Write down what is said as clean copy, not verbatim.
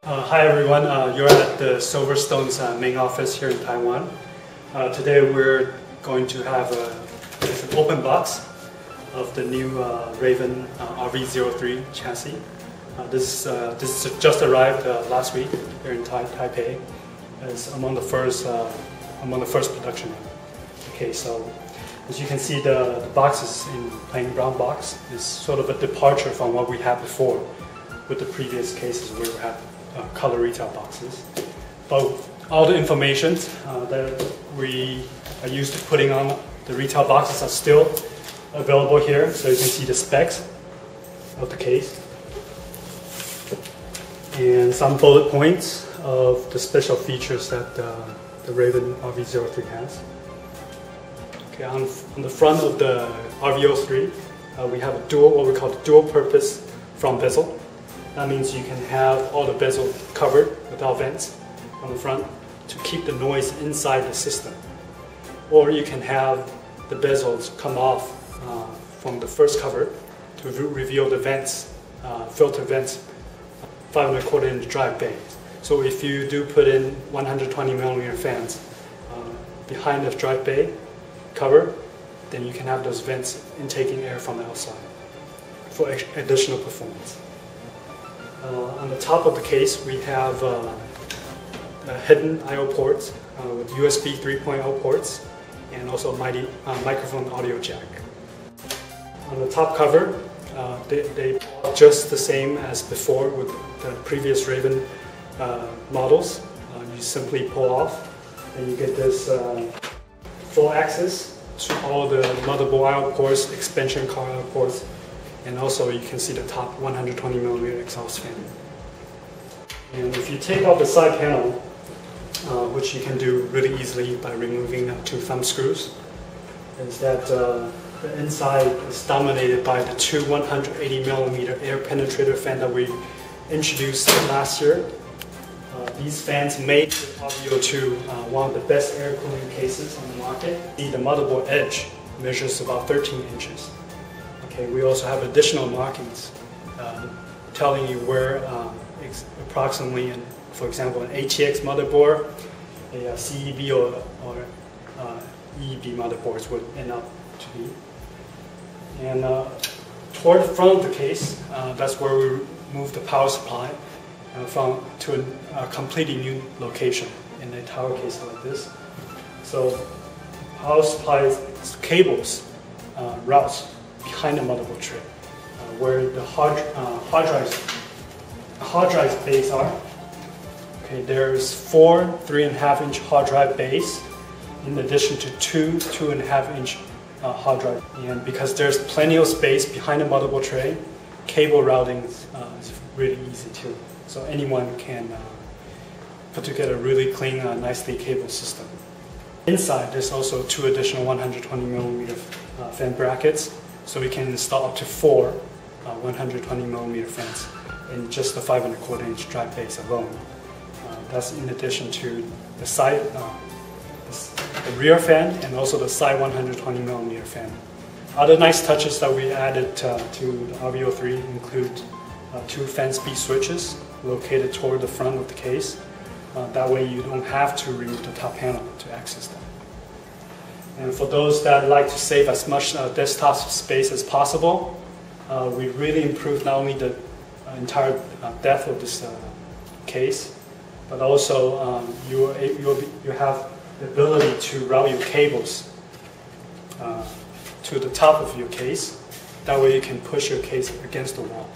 Hi everyone, you're at the Silverstone's main office here in Taiwan. Today we're going to have an open box of the new Raven RV03 chassis. This just arrived last week here in Taipei. It's among the first production. Okay, so as you can see, the box is in plain brown box. It's sort of a departure from what we had before with the previous cases where we had color retail boxes. But all the information that we are used to putting on the retail boxes are still available here, so you can see the specs of the case and some bullet points of the special features that the Raven RV03 has. Okay, on the front of the RV03, we have what we call the dual-purpose front bezel. That means you can have all the bezel covered without vents on the front to keep the noise inside the system. Or you can have the bezels come off from the first cover to reveal the vents, filter vents, 5¼ inch drive bay. So if you do put in 120mm fans behind the drive bay cover, then you can have those vents intaking air from the outside for additional performance. On the top of the case, we have hidden I/O ports with USB 3.0 ports and also a microphone audio jack. On the top cover, they are just the same as before with the previous Raven models. You simply pull off and you get this full access to all the motherboard I/O ports, expansion card I/O ports, and also you can see the top 120mm exhaust fan. And if you take off the side panel, which you can do really easily by removing 2 thumb screws, is that the inside is dominated by the 2 180mm air penetrator fan that we introduced last year. These fans make the RV02 one of the best air cooling cases on the market. The motherboard edge measures about 13 inches. Okay, we also have additional markings telling you where approximately, for example, an ATX motherboard, a CEB or EEB motherboards would end up to be. And toward the front of the case, that's where we move the power supply to a completely new location in a tower case like this. So power supply cables routes behind the motherboard tray, where the hard drive bays are. Okay, there's 4 3.5-inch hard drive bays, in addition to 2 2.5-inch hard drive. And because there's plenty of space behind the motherboard tray, cable routing is really easy too. So anyone can put together a really clean, nicely cabled system. Inside, there's also 2 additional 120mm fan brackets. So we can install up to 4 120mm fans in just the 5¼ inch drive base alone. That's in addition to the side, the rear fan, and also the side 120mm fan. Other nice touches that we added to the RV03 include 2 fan speed switches located toward the front of the case. That way you don't have to remove the top panel to access them. And for those that like to save as much desktop space as possible, we really improved not only the entire depth of this case, but also you have the ability to route your cables to the top of your case. That way you can push your case against the wall.